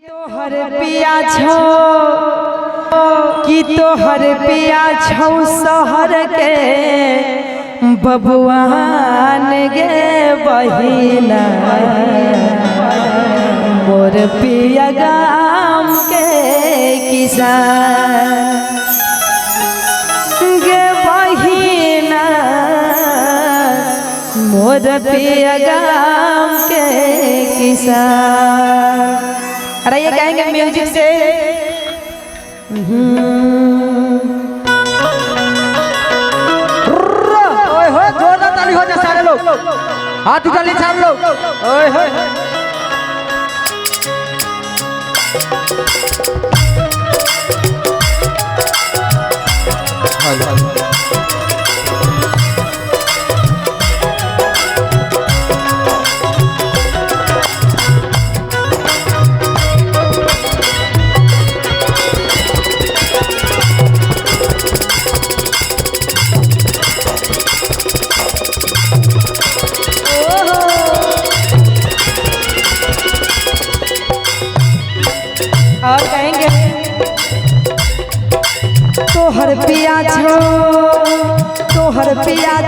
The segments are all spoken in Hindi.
तोहर पिया छौ कि तोहर पिया छौ शहर के बबुआन गे बहिना मोर पिया गाम के किसान गे बहिना मोर पिया गाम के किसान। अरे ये गाएंगे म्यूजिक से। ओए होए जोरदार ताली हो जा सारे लोग, हाथ उठा ले सारे लोग। ओए होए और कहेंगे तोहर पिया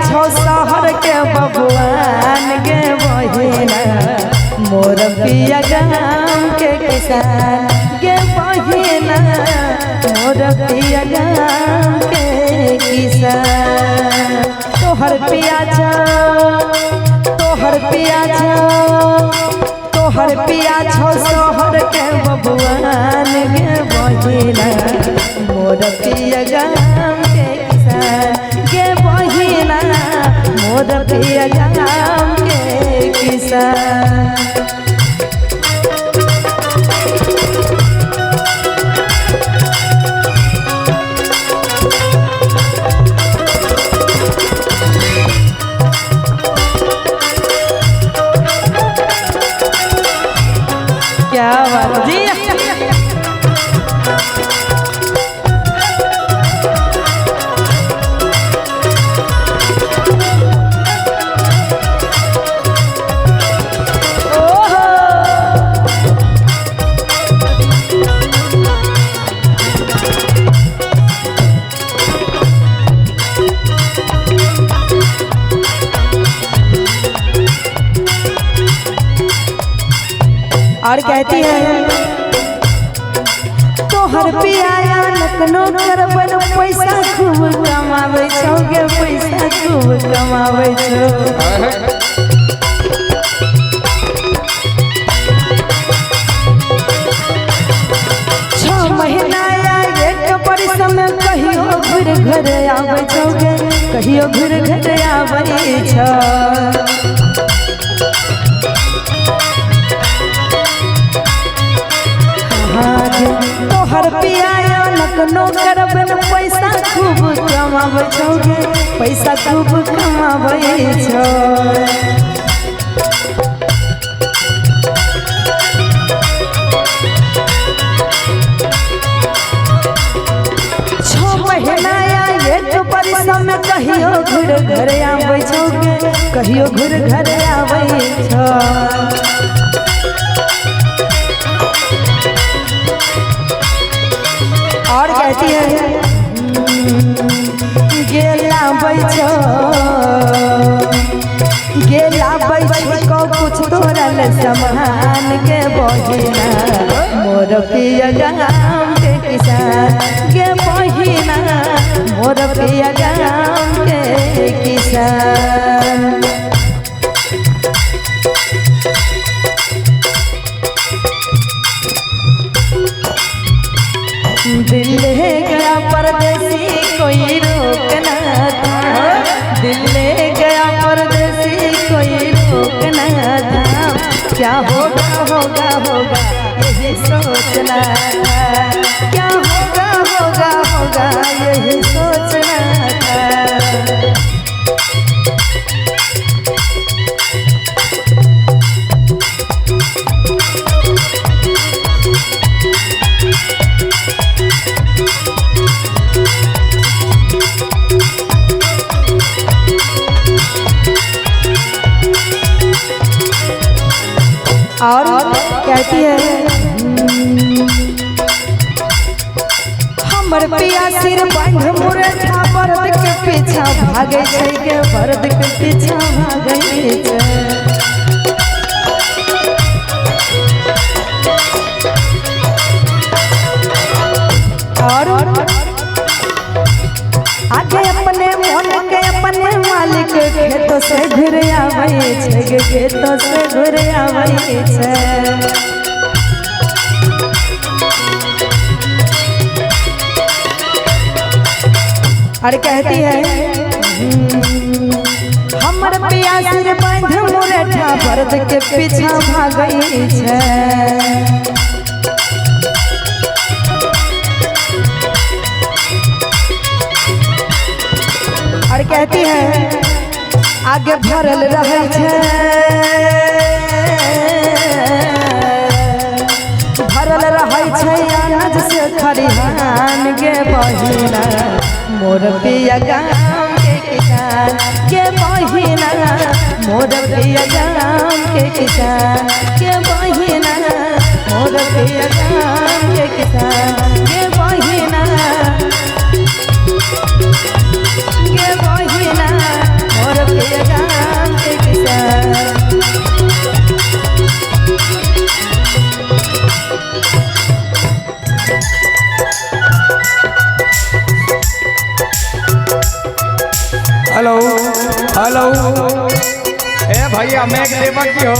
छो शहर के बबुआन गे बहिना मोर पिया गाम के किसान गे बहिना मोर पिया गाम के किसान। तोहर पिया छो शहर के बबुआन गे बहिना मोर पिया गाम के किसान गे बहिना मोर पिया गाम के किसान। क्या बात जी। और कहती है तोहर पिया नकनो करबन पैसा खूब कमावे छौ गे पैसा खूब कमावे छौ। 6 महीना या 1 वर्ष में कहियो घुर घर आवे छौ गे कहियो घुर घर आवे छौ। तोहर पिया नकनो करबन पैसा खूब कमावे छौ गे पैसा खूब कमावे छौ। 6 महीना या 1 वर्ष में कहियो घुर घर आवे छौ गे कहियो घुर घर आवे छौ। और कहती है गेला बैठो कुछ तोरल समान के बहिना मोर पिया गाम के किसान गे बहिना मोर पिया गाम के किसान। दिल्ली गया परदेसी कोई रोकना था, दिल्ली गया परदेसी कोई रोकना था। क्या होगा होगा होगा यही सोचना था, क्या होगा होगा होगा यही सोचना था। और कहती है हमर पिया सिर बांध मुरठा बरद के पीछा भागे छै के बरद के पीछा भागे छै। और आगे अपने मन के अपने मालिक खेतों से घुर आवे छै, खेतों से घुर आवे छै। और कहती है हमर पिया सिर बांध मुरठा बरद के पीछा भागई छै। और कहती है आगे भरल रहे छै, भरल रहे छै अनाज से खरिहान गे बहिना मोर पिया गाम के किसान के बहिना मोर पिया गाम के किसान के बहिना मोर पिया गाम के किसान के बहिना के बहिना मोर पिया गाम के किसान। हेलो हेलो ए भैया मैं देवक की हो।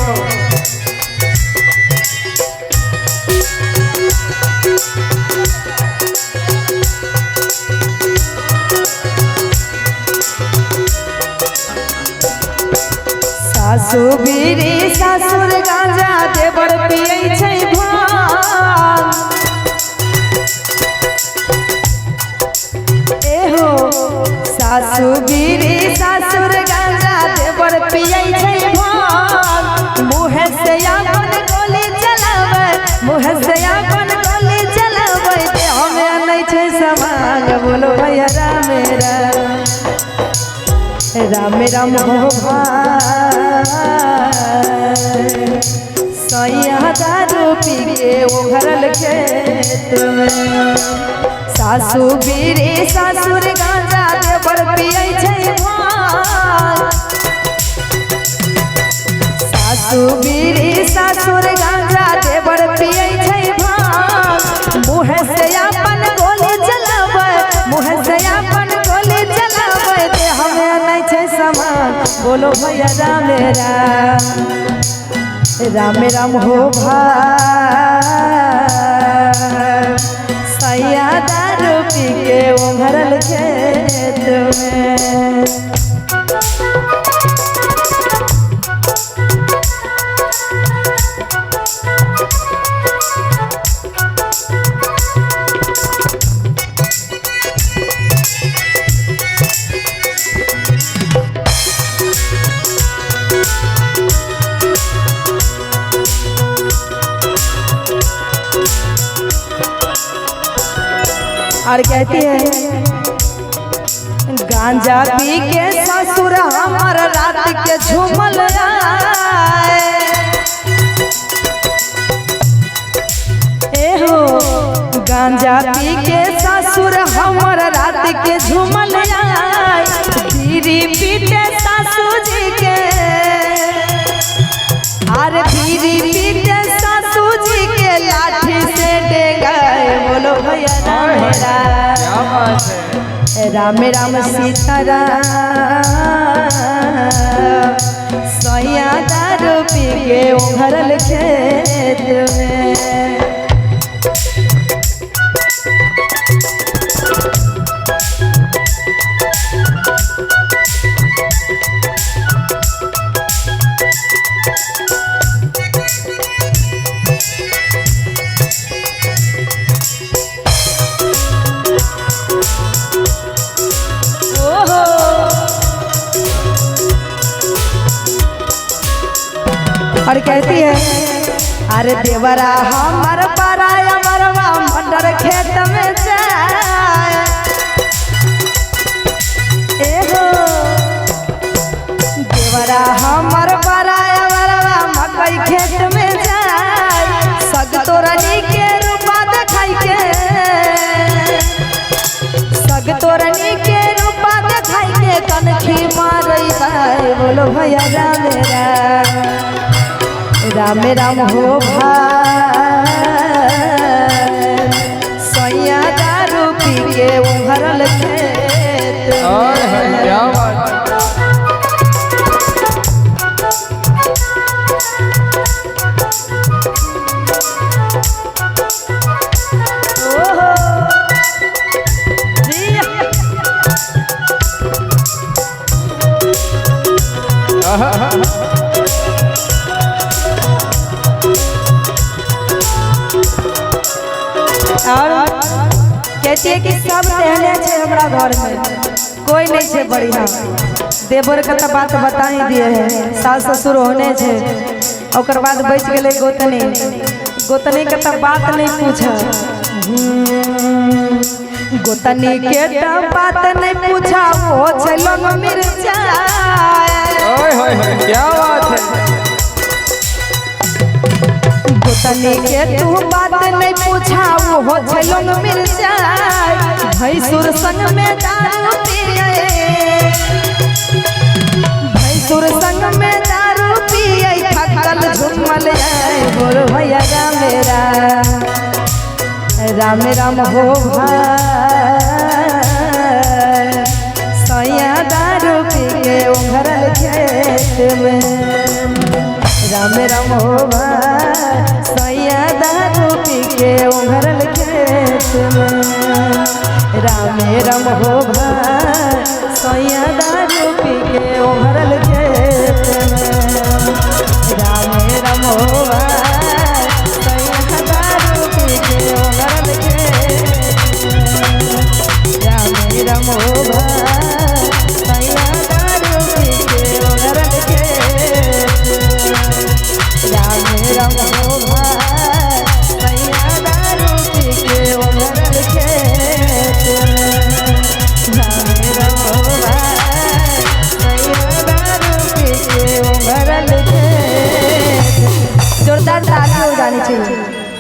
सासु बीड़ी सासुर गांजा देवर पियै छै भांग। एहो सासु बीड़ी सासुर गांजा देवर पियै छै भांग। मुँह से अपन गोली चलावे मुँह से अपन गोली चलावे ते हमें नहीं छै समांग। बोलो भैया राम राम राम हो भाई सैया दारू पी के उघरल खेत में। सासु बीड़ी सासुर गांजा देवर पियै छै भांग। सासु बीड़ी सासुर गांजा देवर पियै छै भांग। मुँह से अपन गोली चलावे मुँह से अपन गोली चलावे ते हमें नहीं छै समान। बोलो भैया राम राम राम हो भाई सैया दारू पी के उघरल खेत में। और कहती है गांजा पी के ससुर हमर रात के झूमल आए। एहो गांजा पी के ससुर हमर रात के झूमल आए। बीड़ी पीते सासू जी के अरे बीड़ी पीते सासू जी के लाठी से डेगाए। बोलो भैया राम राम सीताराम सैया दारू पी के उघरल खेत में। और कहती है अरे देवरा हमर पराया मरवा मटर खेत में जाए। एहो देवरा हमर पराया मरवा मकई खेत में जाए। सग तोरनी के रूपा देखाई के बोलो भैया राम राम राम हो भाई सैया दारू पी के उभरल खेत क्या बात और कहती है कि सब रहने छे हमरा घर में कोई नहीं छे बढ़िया देवर का तो बात बता ही दिए है सास ससुर होने छे ओकर बाद बच गए गोतनी गोतनी का तो बात नहीं पूछा गोतनी के तो बात नहीं पूछा वो चलो मिर्चा क्या बात है गोतनी के तू बात नहीं पूछा वो हो चलो मिर्चा भैंसुर संग में दारू पिए भैंसुर संग में दारू पिए थकल झुमल बोल भैया राम राम हो भाई सैया दारू पी के उभरल खेत में राम राम हो भाई सैया दारू पी के उभरल खेत में राम राम हो भाई सैया दारू पी के उभरल